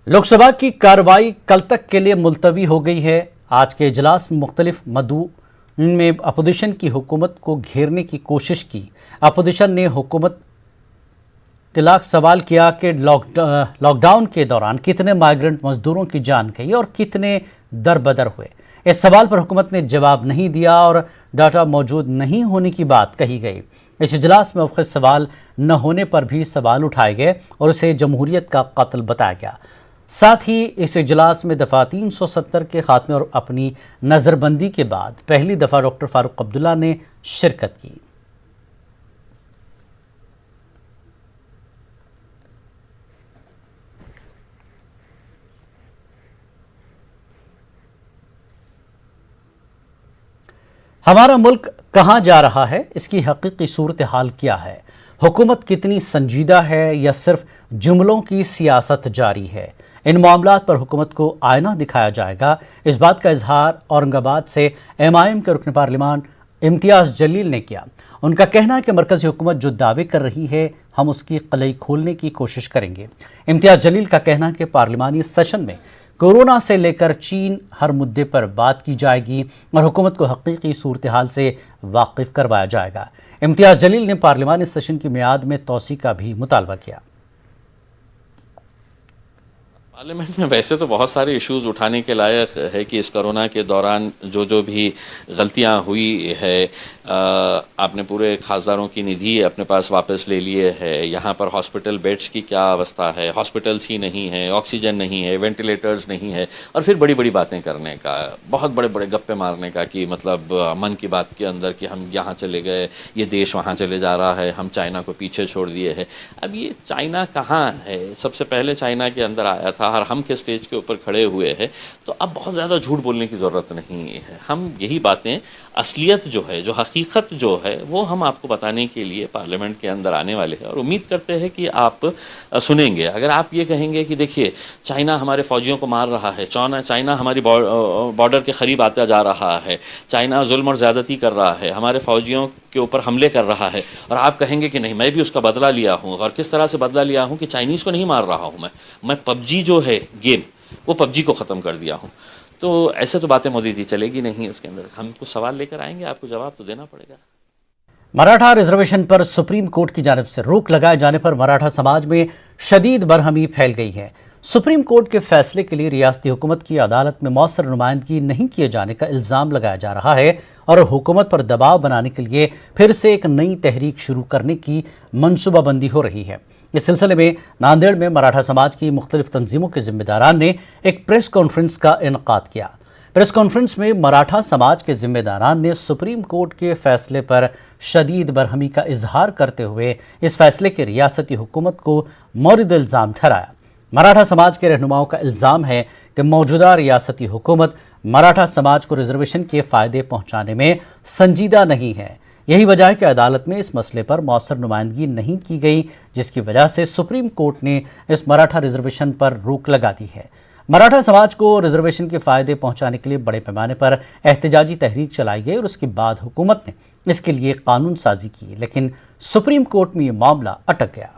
लोकसभा की कार्रवाई कल तक के लिए मुलतवी हो गई है। आज के इजलास में मुख्तलिफ मद्दों में अपोजिशन की हुकूमत को घेरने की कोशिश की। अपोजिशन ने हुकूमत के लाख सवाल किया कि लॉकडाउन के दौरान कितने माइग्रेंट मजदूरों की जान गई और कितने दरबदर हुए। इस सवाल पर हुकूमत ने जवाब नहीं दिया और डाटा मौजूद नहीं होने की बात कही गई। इस इजलास में मुख्तलिफ सवाल न होने पर भी सवाल उठाए गए और उसे जमहूरियत का कत्ल बताया गया। साथ ही इस इजलास में दफ़ा 370 के खात्मे और अपनी नज़रबंदी के बाद पहली दफ़ा डॉक्टर फारूक अब्दुल्ला ने शिरकत की। हमारा मुल्क कहां जा रहा है, इसकी हकीकी सूरत हाल क्या है, हुकूमत कितनी संजीदा है या सिर्फ जुमलों की सियासत जारी है। इन मामलात पर हुकूमत को आईना दिखाया जाएगा। इस बात का इजहार औरंगाबाद से MIM के रुकन पार्लिमान इम्तियाज जलील ने किया। उनका कहना है कि मरकजी हुकूमत जो दावे कर रही है हम उसकी कलई खोलने की कोशिश करेंगे। इम्तियाज जलील का कहना है कि पार्लिमानी सेशन में कोरोना से लेकर चीन हर मुद्दे पर बात की जाएगी और हुकूमत को हकीकी सूरत हाल से वाकिफ करवाया जाएगा। इम्तियाज जलील ने पार्लिमानी सेशन की मियाद में तोसी का भी मुतालबा किया। पार्लियामेंट में वैसे तो बहुत सारे इश्यूज़ उठाने के लायक है कि इस कोरोना के दौरान जो भी गलतियां हुई है, आपने पूरे खासदारों की निधि अपने पास वापस ले लिए है। यहाँ पर हॉस्पिटल बेड्स की क्या अवस्था है, हॉस्पिटल्स ही नहीं है, ऑक्सीजन नहीं है, वेंटिलेटर्स नहीं है, और फिर बड़ी बड़ी बातें करने का, बहुत बड़े बड़े गप्पे मारने का कि मतलब मन की बात के अंदर कि हम यहाँ चले गए, ये देश वहाँ चले जा रहा है, हम चाइना को पीछे छोड़ दिए हैं। अब ये चाइना कहाँ है? सबसे पहले चाइना के अंदर आया था और हम के स्टेज के ऊपर खड़े हुए हैं, तो अब बहुत ज़्यादा झूठ बोलने की ज़रूरत नहीं है। हम यही बातें, असलियत जो है, जो हकीकत जो है, वो हम आपको बताने के लिए पार्लियामेंट के अंदर आने वाले हैं और उम्मीद करते हैं कि आप सुनेंगे। अगर आप ये कहेंगे कि देखिए चाइना हमारे फ़ौजियों को मार रहा है, चाइना हमारी बॉर्डर के करीब आता जा रहा है, चाइना जुल्म और ज़्यादती कर रहा है, हमारे फ़ौजियों के ऊपर हमले कर रहा है, और आप कहेंगे कि नहीं मैं भी उसका बदला लिया हूँ, और किस तरह से बदला लिया हूँ कि चाइनीज़ को नहीं मार रहा हूँ, मैं PUBG जो है गेम, वो PUBG को ख़त्म कर दिया हूँ, तो ऐसे तो बातें मोदी जी चलेगी नहीं। उसके अंदर हम कुछ सवाल लेकर आएंगे, आपको जवाब तो देना पड़ेगा। मराठा रिजर्वेशन पर सुप्रीम कोर्ट की जानिब से रोक लगाए जाने पर मराठा समाज में शदीद बरहमी फैल गई है। सुप्रीम कोर्ट के फैसले के लिए रियासती हुकूमत की अदालत में मौसर नुमाइंदगी नहीं किए जाने का इल्ज़ाम लगाया जा रहा है और हुकूमत पर दबाव बनाने के लिए फिर से एक नई तहरीक शुरू करने की मनसूबाबंदी हो रही है। इस सिलसिले में नांदेड़ में मराठा समाज की मुख्तलिफ तंजीमों के जिम्मेदारान ने एक प्रेस कॉन्फ्रेंस का इनकाद किया। प्रेस कॉन्फ्रेंस में मराठा समाज के जिम्मेदारान ने सुप्रीम कोर्ट के फैसले पर शदीद बरहमी का इजहार करते हुए इस फैसले के रियासती हुकूमत को मौरिद इल्ज़ाम ठहराया। मराठा समाज के रहनुमाओं का इल्ज़ाम है कि मौजूदा रियासती हुकूमत मराठा समाज को रिजर्वेशन के फ़ायदे पहुँचाने में संजीदा नहीं है। यही वजह है कि अदालत में इस मसले पर मौसर नुमाइंदगी नहीं की गई, जिसकी वजह से सुप्रीम कोर्ट ने इस मराठा रिजर्वेशन पर रोक लगा दी है। मराठा समाज को रिजर्वेशन के फ़ायदे पहुंचाने के लिए बड़े पैमाने पर एहतजाजी तहरीक चलाई गई और उसके बाद हुकूमत ने इसके लिए कानून साजी की, लेकिन सुप्रीम कोर्ट में यह मामला अटक गया।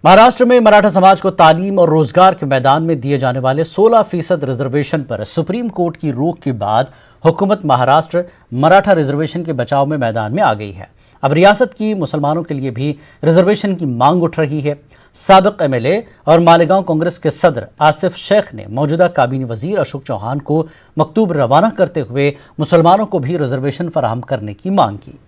महाराष्ट्र में मराठा समाज को तालीम और रोजगार के मैदान में दिए जाने वाले 16% रिजर्वेशन पर सुप्रीम कोर्ट की रोक के बाद हुकूमत महाराष्ट्र मराठा रिजर्वेशन के बचाव में मैदान में आ गई है। अब रियासत की मुसलमानों के लिए भी रिजर्वेशन की मांग उठ रही है। साबिक MLA और मालेगांव कांग्रेस के सदर आसिफ शेख ने मौजूदा काबीना वजीर अशोक चौहान को मकतूब रवाना करते हुए मुसलमानों को भी रिजर्वेशन फराहम करने की मांग की।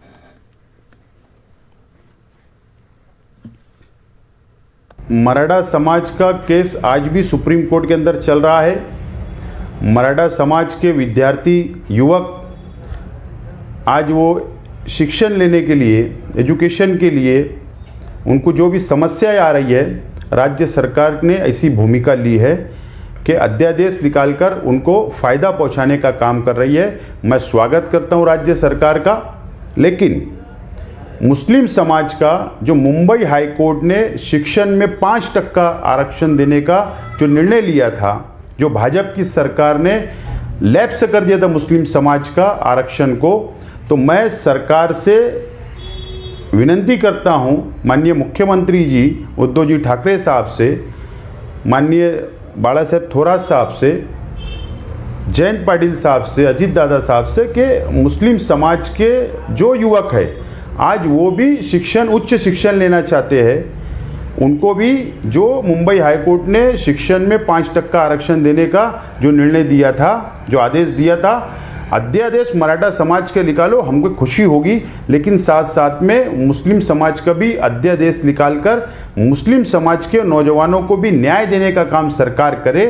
मराठा समाज का केस आज भी सुप्रीम कोर्ट के अंदर चल रहा है। मराठा समाज के विद्यार्थी युवक आज वो शिक्षण लेने के लिए, एजुकेशन के लिए, उनको जो भी समस्याएं आ रही है, राज्य सरकार ने ऐसी भूमिका ली है कि अध्यादेश निकालकर उनको फ़ायदा पहुंचाने का काम कर रही है। मैं स्वागत करता हूं राज्य सरकार का, लेकिन मुस्लिम समाज का जो मुंबई हाई कोर्ट ने शिक्षण में 5% आरक्षण देने का जो निर्णय लिया था, जो भाजपा की सरकार ने लैप्स कर दिया था मुस्लिम समाज का आरक्षण को, तो मैं सरकार से विनंती करता हूं माननीय मुख्यमंत्री जी उद्धव जी ठाकरे साहब से, माननीय बाला साहेब थोरात साहब से, जयंत पाटिल साहब से, अजीत दादा साहब से कि मुस्लिम समाज के जो युवक है आज वो भी उच्च शिक्षण लेना चाहते हैं, उनको भी जो मुंबई हाईकोर्ट ने शिक्षण में 5% आरक्षण देने का जो निर्णय दिया था, जो आदेश दिया था, अध्यादेश मराठा समाज के निकालो, हमको खुशी होगी, लेकिन साथ साथ में मुस्लिम समाज का भी अध्यादेश निकालकर मुस्लिम समाज के नौजवानों को भी न्याय देने का काम सरकार करे।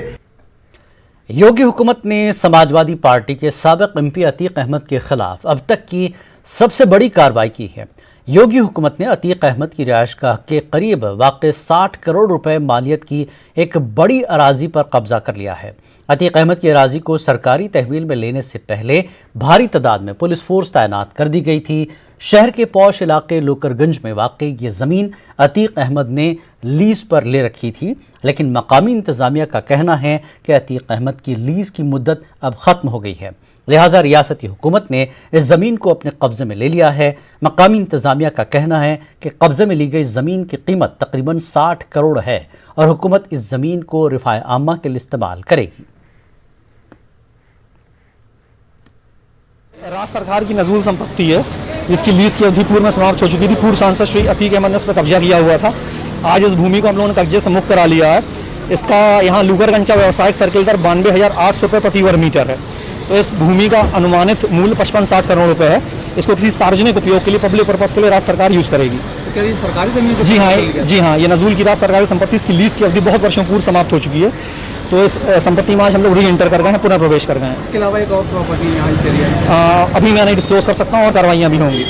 योगी हुकूमत ने समाजवादी पार्टी के साबिक एमपी अतीक अहमद के खिलाफ अब तक की सबसे बड़ी कार्रवाई की है। योगी हुकूमत ने अतीक अहमद की रिहायशगाह के करीब वाक़ 60 करोड़ रुपए मालियत की एक बड़ी अराजी पर कब्जा कर लिया है। अतीक अहमद की अराजी को सरकारी तहवील में लेने से पहले भारी तादाद में पुलिस फोर्स तैनात कर दी गई थी। शहर के पौश इलाके लोकरगंज में वाक़ई ये ज़मीन अतीक अहमद ने लीज पर ले रखी थी, लेकिन मकामी इंतज़ामिया का कहना है कि अतीक अहमद की लीज की मुद्दत अब ख़त्म हो गई है, लिहाजा रियासती हुकूमत ने इस ज़मीन को अपने कब्ज़े में ले लिया है। मकामी इंतज़ामिया का कहना है कि कब्ज़े में ली गई ज़मीन की कीमत तकरीबन 60 करोड़ है और हुकूमत इस ज़मीन को रिफ़ाए आम्मा के लिए इस्तेमाल करेगी। राज्य सरकार की नजूल संपत्ति है जिसकी लीज की अवधि पूर्व में समाप्त हो चुकी थी। पूर्व सांसद श्री अतीक अहमद ने इस पर कब्जा किया हुआ था। आज इस भूमि को हम लोगों ने कब्जे से मुक्त करा लिया है। इसका यहाँ लूकरगंज का व्यावसायिक सर्किल दर 92,800 रुपये प्रति वर्ग मीटर है। तो इस भूमि का अनुमानित मूल्य 55-60 करोड़ रुपए है। इसको किसी सार्वजनिक उपयोग के लिए, पब्लिक पर्पज के लिए राज्य सरकार यूज करेगी। सरकारी जमीन? जी हाँ, ये नजूल की राज्य सरकारी संपत्ति, इसकी लीज की अवधि बहुत वर्षों पूर्व समाप्त हो चुकी है। तो इस संपत्ति में आज हम लोग री एंटर कर गए हैं, पुनः प्रवेश कर गए हैं। इसके अलावा एक और प्रॉपर्टी यहाँ इस एरिया में अभी मैं नहीं डिस्क्लोज कर सकता हूँ और कार्रवाइयाँ भी होंगी।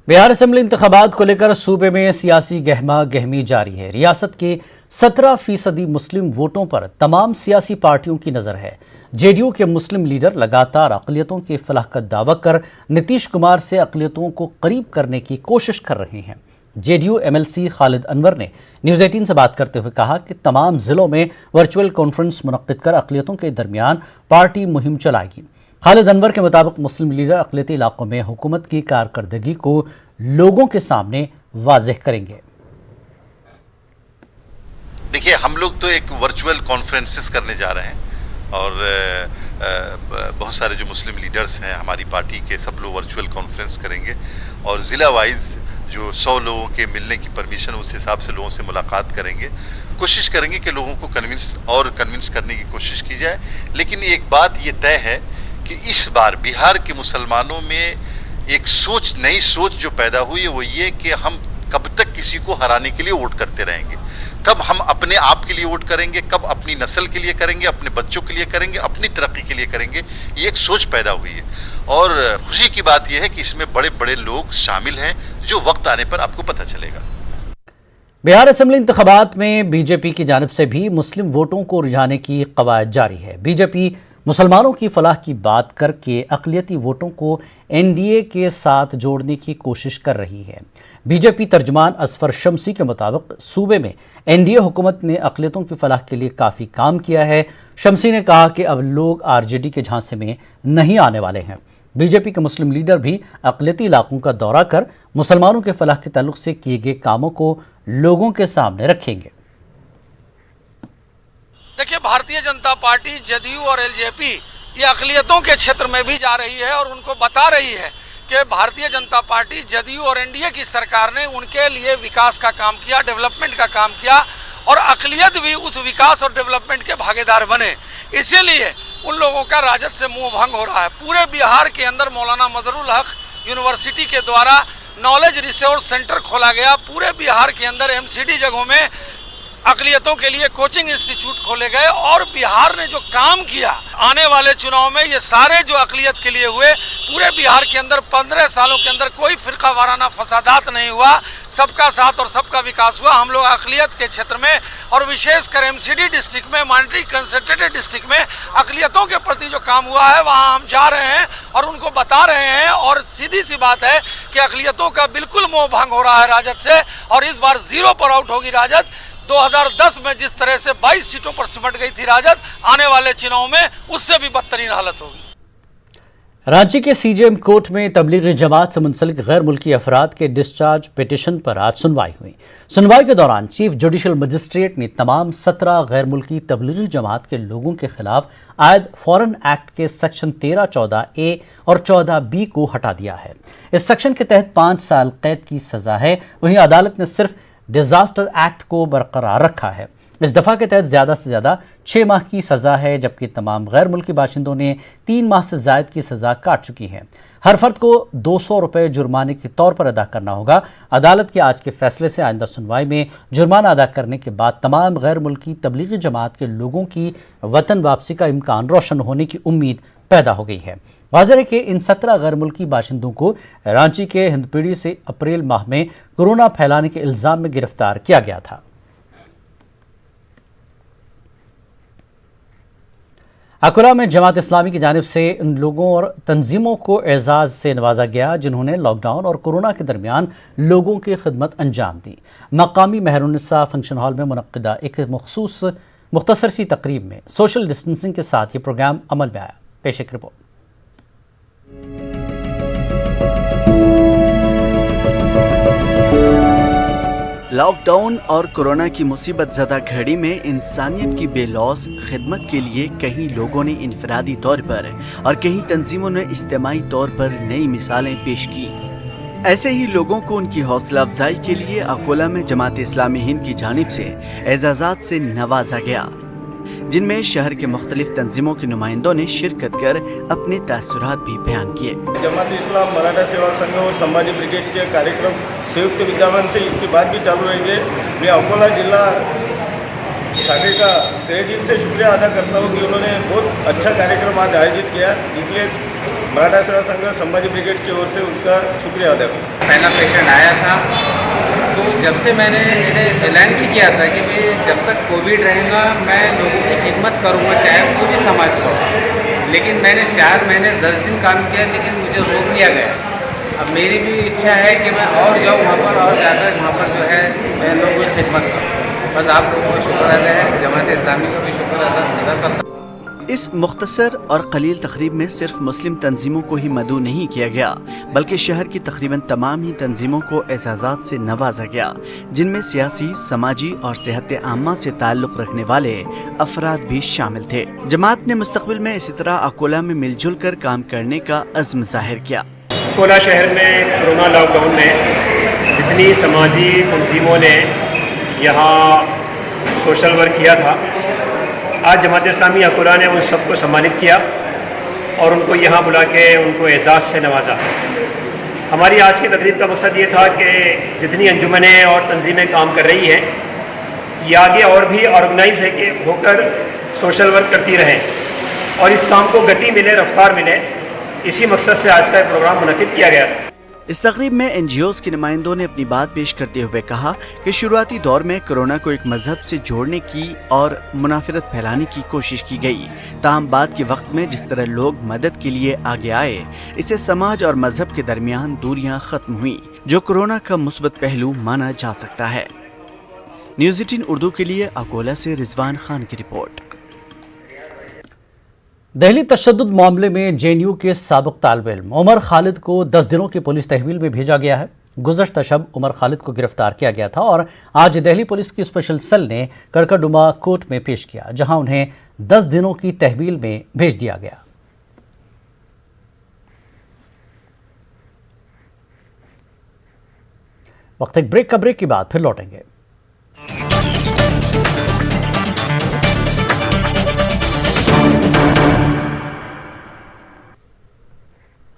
बिहार असेंबली इंतखाबात को लेकर सूबे में सियासी गहमा गहमी जारी है। रियासत के 17% मुस्लिम वोटों पर तमाम सियासी पार्टियों की नजर है। जेडीयू के मुस्लिम लीडर लगातार अक़लियतों की फलाह का दावा कर नीतीश कुमार से अक़लियतों को करीब करने की कोशिश कर रहे हैं। जेडीयू एमएलसी खालिद अनवर ने न्यूज़ 18 से बात करते हुए कहा कि तमाम जिलों में वर्चुअल कॉन्फ्रेंस मुनक्किद कर अक़लियतों के दरमियान पार्टी मुहिम चलाएगी। खालिद अनवर के मुताबिक मुस्लिम लीडर अक़लियती इलाकों में हुकूमत की कारकर्दगी को लोगों के सामने वाज़ेह करेंगे। देखिए, हम लोग तो एक वर्चुअल कॉन्फ्रेंसेस करने जा रहे हैं और बहुत सारे जो मुस्लिम लीडर्स हैं हमारी पार्टी के, सब लोग वर्चुअल कॉन्फ्रेंस करेंगे और ज़िला वाइज जो 100 लोगों के मिलने की परमिशन, उस हिसाब से लोगों से मुलाकात करेंगे। कोशिश करेंगे कि लोगों को कन्विंस करने की कोशिश की जाए। लेकिन एक बात ये तय है कि इस बार बिहार के मुसलमानों में एक नई सोच जो पैदा हुई है वो ये कि हम कब तक किसी को हराने के लिए वोट करते रहेंगे, कब हम अपने आप के लिए वोट करेंगे, कब अपनी नस्ल के लिए करेंगे, अपने बच्चों के लिए करेंगे, अपनी तरक्की के लिए करेंगे। ये एक सोच पैदा हुई है और खुशी की बात यह है कि इसमें बड़े बड़े लोग शामिल हैं, जो वक्त आने पर आपको पता चलेगा। बिहार असेंबली इंतखाबात में बीजेपी की जानिब से भी मुस्लिम वोटों को रिझाने की कवायद जारी है। बीजेपी मुसलमानों की फलाह की बात करके अक़लियती वोटों को एनडीए के साथ जोड़ने की कोशिश कर रही है। बीजेपी तर्जुमान असफर शम्सी के मुताबिक सूबे में एनडीए हुकूमत ने अक़लियतों की फलाह के लिए काफ़ी काम किया है। शम्सी ने कहा कि अब लोग आरजेडी के झांसे में नहीं आने वाले हैं। बीजेपी के मुस्लिम लीडर भी अक़लियती इलाकों का दौरा कर मुसलमानों के फलाह के ताल्लुक से किए गए कामों को लोगों के सामने रखेंगे। देखिए, भारतीय जनता पार्टी, जदयू और एलजेपी ये अक़लियतों के क्षेत्र में भी जा रही है और उनको बता रही है कि भारतीय जनता पार्टी, जदयू और एनडीए की सरकार ने उनके लिए विकास का काम किया, डेवलपमेंट का काम किया और अक़लियत भी उस विकास और डेवलपमेंट के भागीदार बने। इसीलिए उन लोगों का राजद से मुंह भंग हो रहा है। पूरे बिहार के अंदर मौलाना मजरुल हक यूनिवर्सिटी के द्वारा नॉलेज रिसोर्स सेंटर खोला गया। पूरे बिहार के अंदर एमसीडी जगहों में अक़लियतों के लिए कोचिंग इंस्टीट्यूट खोले गए और बिहार ने जो काम किया, आने वाले चुनाव में ये सारे जो अक़लियत के लिए हुए, पूरे बिहार के अंदर 15 सालों के अंदर कोई फ़िरका वाराना फसादात नहीं हुआ, सबका साथ और सबका विकास हुआ। हम लोग अक़लियत के क्षेत्र में और विशेषकर एमसीडी डिस्ट्रिक्ट में, माइनॉरिटी कंसंट्रेटेड डिस्ट्रिक्ट में अक़लियतों के प्रति जो काम हुआ है वहाँ हम जा रहे हैं और उनको बता रहे हैं। और सीधी सी बात है कि अक़लियतों का बिल्कुल मोह भंग हो रहा है राजद से और इस बार 0 पर आउट होगी राजद। 2010 में जिस तरह से 22 सीटों पर सिमट गई थी राजद, आने वाले चुनाव में उससे भी बदतरीन हालत होगी। रांची के सीजेएम कोर्ट में तबलीगी जमात से मुंसलिक गैर मुल्की अफराद के डिस्चार्ज पिटिशन पर आज सुनवाई हुई। सुनवाई के दौरान चीफ जुडिशल मजिस्ट्रेट ने तमाम 17 गैर मुल्की तबलीगी जमात के लोगों के खिलाफ आयद फॉरेन एक्ट के सेक्शन 13, 14A और 14B को हटा दिया है। इस सेक्शन के तहत 5 साल कैद की सजा है। वहीं अदालत ने सिर्फ डिजास्टर एक्ट को बरकरार रखा है। इस दफा के तहत ज्यादा से ज्यादा 6 माह की सजा है, जबकि तमाम गैर मुल्की बाशिंदों ने 3 माह से जायद की सजा काट चुकी है। हर फर्द को 200 रुपए जुर्माने के तौर पर अदा करना होगा। अदालत के आज के फैसले से आइंदा सुनवाई में जुर्माना अदा करने के बाद तमाम गैर मुल्की तबलीगी जमात के लोगों की वतन वापसी का इम्कान रोशन होने की उम्मीद पैदा हो गई है। वाज़ेह है कि इन 17 गैर मुल्की बाशिंदों को रांची के हिंदपीढ़ी से अप्रैल माह में कोरोना फैलाने के इल्जाम में गिरफ्तार किया गया था। अकोला में जमात इस्लामी की जानिब से उन लोगों और तंजीमों को एजाज़ से नवाजा गया जिन्होंने लॉकडाउन और कोरोना के दरमियान लोगों की खिदमत अंजाम दी। मकामी मेहरुन्निसा फंक्शन हॉल में मुनक्किदा एक मुख्तसर सी तकरीब में सोशल डिस्टेंसिंग के साथ ये प्रोग्राम अमल में आया। पेश एक रिपोर्ट। लॉकडाउन और कोरोना की मुसीबत ज़दा घड़ी में इंसानियत की बेलौस खिदमत के लिए कहीं लोगों ने इनफरादी तौर पर और कहीं तंजीमों ने इज्तिमाई तौर पर नई मिसालें पेश की। ऐसे ही लोगों को उनकी हौसला अफजाई के लिए अकोला में जमात इस्लामी हिंद की जानिब से एजाज़ात से नवाजा गया, जिनमें शहर के मुख्तलिफ तंजीमों के नुमाइंदों ने शिरकत कर अपने तासुरात भी बयान किए। जमात इस्लाम मराठा सेवा संघ और संभाजी ब्रिगेड के कार्यक्रम संयुक्त विद्यमान से इसके बाद भी चालू रहेंगे। मैं अकोला जिला शाखे का तहे दिल से शुक्रिया अदा करता हूँ कि उन्होंने बहुत अच्छा कार्यक्रम आज आयोजित किया, इसलिए मराठा सेवा संघ संभाजी ब्रिगेड की ओर से उनका शुक्रिया अदा करूँ। पहला पेशेंट आया था तो जब से मैंने इन्हें ऐलान भी किया था कि भाई जब तक कोविड रहेगा मैं लोगों की खिदमत करूँगा, चाहे कोई भी समाज को। लेकिन मैंने 4 महीने 10 दिन काम किया, लेकिन मुझे रोक लिया गया। अब मेरी भी इच्छा है कि मैं और जाऊँ वहाँ पर और ज़्यादा वहाँ पर जो है मैं लोगों की खिदमत करूँ। बस आप लोगों को शुक्र अदा है, जमात इस्लामी को भी शुक्र अदा करता हूँ। इस मुख्तसर और कलील तकरीब में सिर्फ मुस्लिम तंजीमों को ही मदऊ नहीं किया गया, बल्कि शहर की तकरीबन तमाम ही तंजीमों को एजाज़ात से नवाजा गया, जिनमें सियासी, समाजी और सेहत आम्मा से ताल्लुक़ रखने वाले अफराद भी शामिल थे। जमात ने मुस्तक़बिल में इसी तरह अकोला में मिलजुल कर काम करने का अज़्म जाहिर किया। अकोला शहर में कोरोना लॉकडाउन में जितनी समाजी तंजीमों ने यहाँ सोशल वर्क किया था, आज जमात इस्लामी अकोला ने उन सबको सम्मानित किया और उनको यहाँ बुला के उनको एजाज़ से नवाजा। हमारी आज की तकरीब का मकसद ये था कि जितनी अंजुमनें और तंजीमें काम कर रही हैं, ये आगे और भी ऑर्गेनाइज है कि होकर सोशल वर्क करती रहें और इस काम को गति मिले, रफ्तार मिले। इसी मकसद से आज का प्रोग्राम मुनक्किद किया गया था। इस तकरीब में NGOs के नुमाइंदों ने अपनी बात पेश करते हुए कहा कि शुरुआती दौर में कोरोना को एक मजहब से जोड़ने की और मुनाफिरत फैलाने की कोशिश की गई, ताहम बाद के वक्त में जिस तरह लोग मदद के लिए आगे आए, इससे समाज और मजहब के दरमियान दूरियां खत्म हुई, जो कोरोना का मुस्बत पहलू माना जा सकता है। न्यूज़ 18 उर्दू के लिए अकोला से रिजवान खान की रिपोर्ट। दिल्ली तशद्दुद मामले में JNU के साबिक तालिब इल्म उमर खालिद को 10 दिनों की पुलिस तहवील में भेजा गया है। गुज़श्ता शब उमर खालिद को गिरफ्तार किया गया था और आज दिल्ली पुलिस की स्पेशल सेल ने कड़कड़डुमा कोर्ट में पेश किया, जहां उन्हें 10 दिनों की तहवील में भेज दिया गया। वक्त एक ब्रेक का, ब्रेक के बाद फिर लौटेंगे।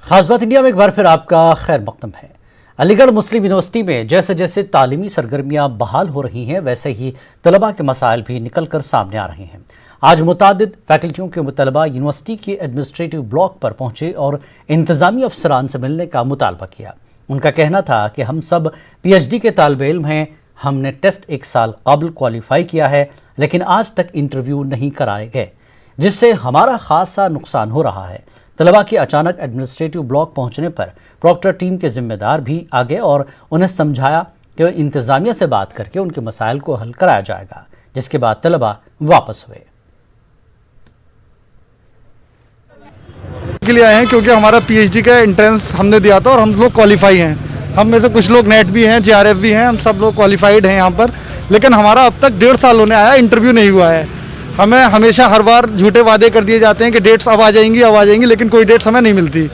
खास बात इंडिया में एक बार फिर आपका खैर मकदम है। अलीगढ़ मुस्लिम यूनिवर्सिटी में जैसे जैसे तालीमी सरगर्मियां बहाल हो रही हैं, वैसे ही तलबा के मसाइल भी निकल कर सामने आ रहे हैं। आज मुतादिद फैकल्टियों के तलबा यूनिवर्सिटी के एडमिनिस्ट्रेटिव ब्लॉक पर पहुंचे और इंतजामी अफसरान से मिलने का मुतालबा किया। उनका कहना था कि हम सब PhD के तालिब इल्म हैं, हमने टेस्ट 1 साल काबिल क्वालिफाई किया है, लेकिन आज तक इंटरव्यू नहीं कराए गए, जिससे हमारा खासा नुकसान हो रहा है। तलबा के अचानक एडमिनिस्ट्रेटिव ब्लॉक पहुंचने पर प्रॉक्टर टीम के जिम्मेदार भी आ गए और उन्हें समझाया कि इंतजामिया से बात करके उनके मसाइल को हल कराया जाएगा, जिसके बाद तलबा वापस हुए। के लिए आए हैं क्योंकि हमारा पीएचडी का एंट्रेंस हमने दिया था और हम लोग क्वालिफाई हैं। हम में से कुछ लोग नेट भी हैं, जेआरएफ भी हैं, हम सब लोग क्वालिफाइड हैं यहाँ पर। लेकिन हमारा अब तक 1.5 साल होने आया, इंटरव्यू नहीं हुआ है। हमें हमेशा हर बार झूठे वादे कर दिए जाते हैं कि डेट्स अब आ जाएंगी, लेकिन कोई डेट्स हमें नहीं मिलती।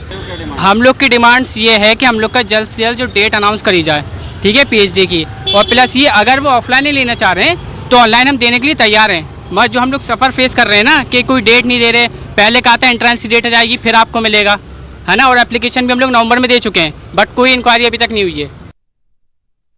हम लोग की डिमांड्स ये है कि हम लोग का जल्द से जल्द जो डेट अनाउंस करी जाए, ठीक है, पीएचडी की। और प्लस ये अगर वो ऑफलाइन ही लेना चाह रहे हैं तो ऑनलाइन हम देने के लिए तैयार हैं। मगर जो हम लोग सफ़र फेस कर रहे हैं ना कि कोई डेट नहीं दे रहे, पहले कहा था एंट्रेंस की डेट आ जाएगी फिर आपको मिलेगा, है ना। और एप्लीकेशन भी हम लोग नवंबर में दे चुके हैं, बट कोई इंक्वायरी अभी तक नहीं हुई है।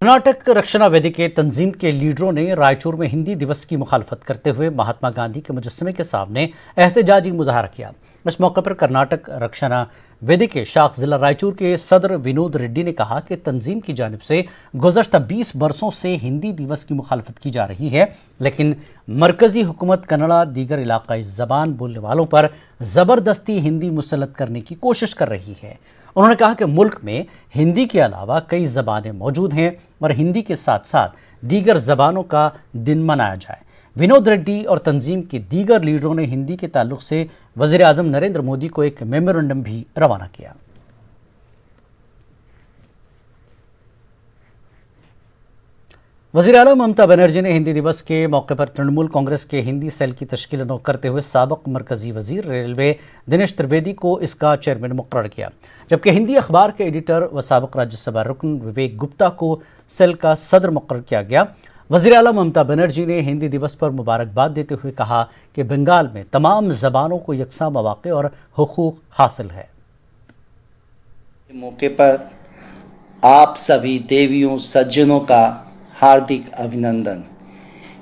कर्नाटक रक्षणा वेदी के तंजीम के लीडरों ने रायचूर में हिंदी दिवस की मुखालफत करते हुए महात्मा गांधी के मुजस्समे के सामने एहतजाजी मुजाहरा किया। इस मौके पर कर्नाटक रक्षणा वेदी के शाख जिला रायचूर के सदर विनोद रेड्डी ने कहा कि तंजीम की जानिब से गुज़श्ता 20 बरसों से हिंदी दिवस की मुखालफत की जा रही है, लेकिन मरकजी हुकूमत कन्नड़ा दीगर इलाकाई ज़बान बोलने वालों पर ज़बरदस्ती हिंदी मुसल्लत करने की कोशिश कर रही है। उन्होंने कहा कि मुल्क में हिंदी के अलावा कई ज़बानें मौजूद हैं और हिंदी के साथ साथ दीगर ज़बानों का दिन मनाया जाए। विनोद रेड्डी और तंजीम के दीगर लीडरों ने हिंदी के ताल्लुक से वज़ीर आज़म नरेंद्र मोदी को एक मेमोरेंडम भी रवाना किया। वज़ीर आज़म ममता बनर्जी ने हिंदी दिवस के मौके पर तृणमूल कांग्रेस के हिंदी सेल की तश्कील न करते हुए साबिक़ मरकजी वज़ीर रेलवे दिनेश त्रिवेदी को इसका चेयरमैन मुक़र्रर किया, जबकि हिंदी अखबार के एडिटर व साबिक़ राज्यसभा रुकन विवेक गुप्ता को सेल का सदर मुक़र्रर किया गया। वज़ीर आला ममता बनर्जी ने हिंदी दिवस पर मुबारकबाद देते हुए कहा कि बंगाल में तमाम ज़बानों को यकसा मौक़े और हुकूक हासिल है। मौके पर आप सभी देवियों सज्जनों का हार्दिक अभिनंदन।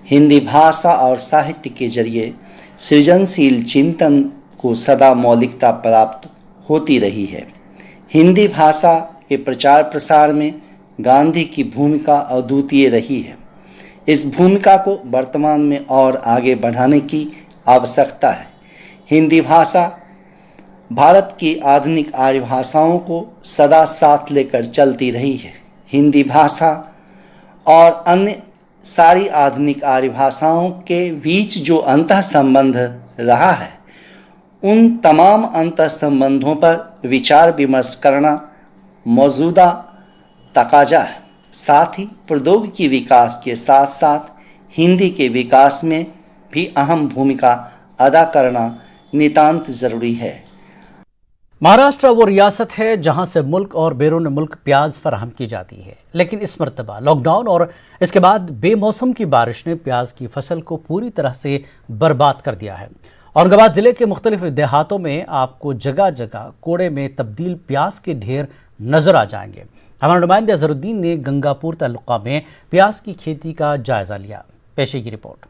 हिंदी भाषा और साहित्य के जरिए सृजनशील चिंतन को सदा मौलिकता प्राप्त होती रही है। हिंदी भाषा के प्रचार प्रसार में गांधी की भूमिका अद्वितीय रही है। इस भूमिका को वर्तमान में और आगे बढ़ाने की आवश्यकता है। हिंदी भाषा भारत की आधुनिक आर्य भाषाओं को सदा साथ लेकर चलती रही है। हिंदी भाषा और अन्य सारी आधुनिक आर्य भाषाओं के बीच जो अंतः संबंध रहा है, उन तमाम अंतः संबंधों पर विचार विमर्श करना मौजूदा तकाजा है। साथ ही प्रौद्योगिकी विकास के साथ साथ हिंदी के विकास में भी अहम भूमिका अदा करना नितांत जरूरी है। महाराष्ट्र वो रियासत है जहां से मुल्क और बैरून मुल्क प्याज फराहम की जाती है, लेकिन इस मरतबा लॉकडाउन और इसके बाद बेमौसम की बारिश ने प्याज की फसल को पूरी तरह से बर्बाद कर दिया है। औरंगाबाद जिले के मुख्तलिफ देहातों में आपको जगह जगह कोड़े में तब्दील प्याज के ढेर नजर आ जाएंगे। हमारे नुमाइंदे अजहरुद्दीन ने गंगापुर तालुका में प्याज की खेती का जायजा लिया। पेशे की रिपोर्ट।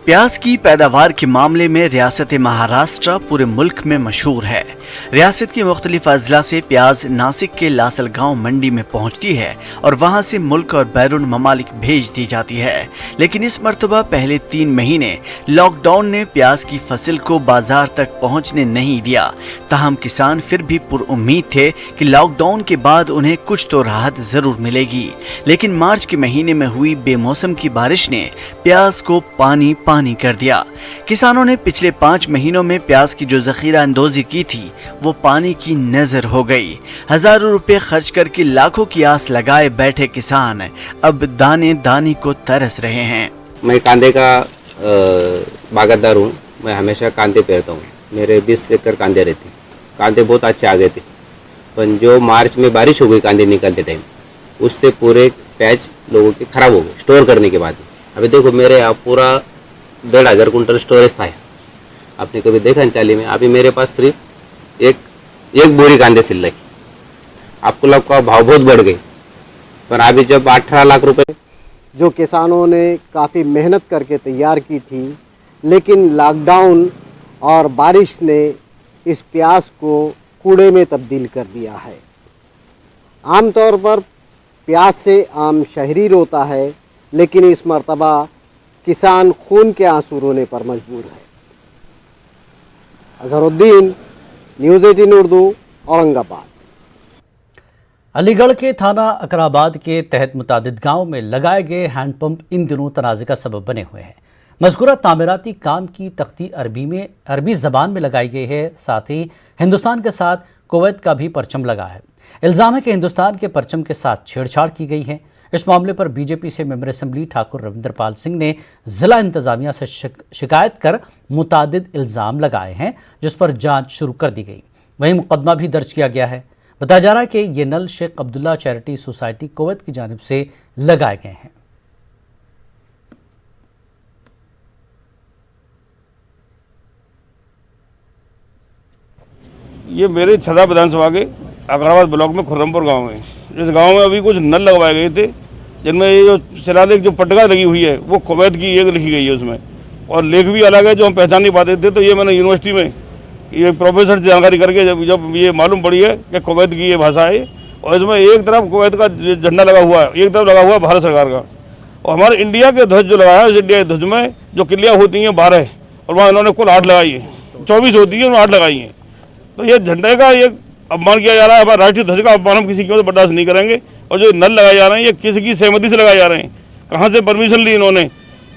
प्याज की पैदावार के मामले में रियासत महाराष्ट्र पूरे मुल्क में मशहूर है। रियासत के मुख्तलिफ अजला से प्याज नासिक के लासलगांव मंडी में पहुंचती है और वहां से मुल्क और बैरून ममालिक भेज दी जाती है। लेकिन इस मरतबा पहले 3 महीने लॉकडाउन ने प्याज की फसल को बाजार तक पहुंचने नहीं दिया। ताहम किसान फिर भी पुरउम्मीद थे कि लॉकडाउन के बाद उन्हें कुछ तो राहत जरूर मिलेगी। लेकिन मार्च के महीने में हुई बेमौसम की बारिश ने प्याज को पानी पानी कर दिया। किसानों ने पिछले 5 महीनों में प्याज की जो जखीरा अंदोजी की थी वो पानी की नजर हो गई। हजारों रुपए खर्च करके लाखों की आस लगाए बैठे किसान अब दाने दाने को तरस रहे हैं। मैं कांदे का बागायतदार हूँ। मैं हमेशा कांदे पेरता हूँ। मेरे 20 एकड़ कांदे रहते। कांदे बहुत अच्छे आ गए थे, पर जो मार्च में बारिश हो गई कांदे निकलते टाइम, उससे पूरे प्याज लोगों के खराब हो गए स्टोर करने के बाद। अभी देखो मेरे यहाँ पूरा 1500 कुंटल स्टोरेज था। आपने कभी देखा न चाली में? अभी मेरे पास सिर्फ एक बोरी कांदे सिल रही। आपको लग का भाव बहुत बढ़ गई, पर अभी जब 18 लाख रुपए जो किसानों ने काफ़ी मेहनत करके तैयार की थी, लेकिन लॉकडाउन और बारिश ने इस प्याज को कूड़े में तब्दील कर दिया है। आमतौर पर प्याज से आम शहरी रोता है, लेकिन इस मर्तबा किसान खून के आंसू रोने पर मजबूर है। अजहरुद्दीन, न्यूज़ 18 उर्दू, औरंगाबाद। अलीगढ़ के थाना अकराबाद के तहत मुतादिद गांव में लगाए गए हैंडपंप इन दिनों तनाज़े का सबब बने हुए हैं। मज़कूरा तामीराती काम की तख्ती अरबी ज़बान में लगाई गई है। साथ ही हिंदुस्तान के साथ कुवैत का भी परचम लगा है। इल्ज़ाम है कि हिंदुस्तान के परचम के साथ छेड़छाड़ की गई है। इस मामले पर बीजेपी से मेंबर असेंबली ठाकुर रविंदर पाल सिंह ने जिला इंतजामिया से शिकायत कर मुतादिद इल्ज़ाम लगाए हैं, जिस पर जांच शुरू कर दी गई। वहीं मुकदमा भी दर्ज किया गया है। बताया जा रहा है कि ये नल Sheikh Abdullah charity society Kuwait की जानिब से लगाए गए हैं। ये मेरे छदा विधानसभा के अकराबाद ब्लॉक में खुर्रमपुर गांव में, इस गांव में अभी कुछ नल लगवाए गए थे, जिनमें ये जो शिलालेख जो पट्टिका लगी हुई है वो कुवैत की एक लिखी गई है उसमें, और लेख भी अलग है जो हम पहचान नहीं पाते थे। तो ये मैंने यूनिवर्सिटी में ये प्रोफेसर से जानकारी करके जब ये मालूम पड़ी है कि कुवैत की ये भाषा है, और इसमें एक तरफ कुवैत का झंडा लगा हुआ है, एक तरफ लगा हुआ है भारत सरकार का, और हमारे इंडिया के ध्वज जो लगाया है, इंडिया के ध्वज में जो किलियाँ होती हैं 12, और वहाँ इन्होंने कुल 8 लगाई है, 24 होती है, उन्होंने 8 लगाई हैं। तो ये झंडे का ये अपमान किया जा रहा है, हमारे राष्ट्रीय ध्वज का अपमान हम किसी की बर्दाश्त नहीं करेंगे। और जो नल लगाए जा रहे हैं ये किसी की सहमति से लगाए जा रहे हैं, कहाँ से परमिशन ली इन्होंने,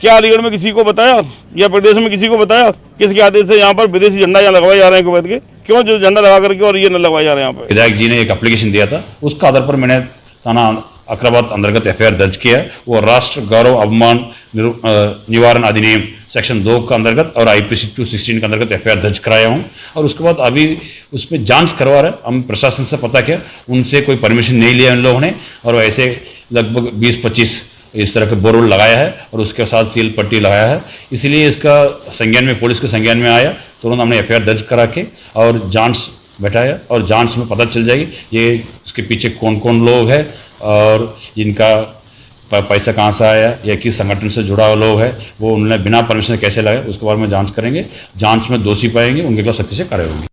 क्या अलीगढ़ में किसी को बताया या प्रदेश में किसी को बताया, किसके आदेश से यहाँ पर विदेशी झंडा यहाँ लगवाए जा रहे हैं कुवैत के, क्यों जो झंडा लगा करके और ये नल लगवाए जा रहे हैं यहाँ पर। विधायक जी ने एक एप्लीकेशन दिया था, उसका आधार पर मैंने थाना अकराबाद अंतर्गत एफआईआर दर्ज किया है। वो राष्ट्र गौरव अवमान निवारण अधिनियम सेक्शन 2 के अंतर्गत और IPC 216 के अंतर्गत एफआईआर दर्ज कराया हूँ, और उसके बाद अभी उसमें जांच करवा रहे। हम प्रशासन से पता किया, उनसे कोई परमिशन नहीं लिया इन लोगों ने, और ऐसे लगभग 20-25 इस तरह के बोर्ड लगाया है और उसके साथ सील पट्टी लगाया है। इसलिए इसका संज्ञान में, पुलिस के संज्ञान में आया, तुरंत हमने एफआईआर दर्ज करा के और जांच बैठाया, और जांच में पता चल जाएगी ये इसके पीछे कौन कौन लोग हैं और इनका पैसा कहाँ से आया या किस संगठन से जुड़ा हुआ लोग है, वो उन्होंने बिना परमिशन कैसे लगाए, उसके बारे में जांच करेंगे। जांच में दोषी पाएंगे उनके खिलाफ सख्ती से कार्रवाई होगी।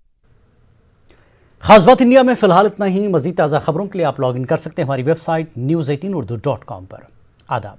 खास बात इंडिया में फिलहाल इतना ही। मजीद ताज़ा खबरों के लिए आप लॉग इन कर सकते हैं हमारी वेबसाइट news18urdu.com पर। आदाब।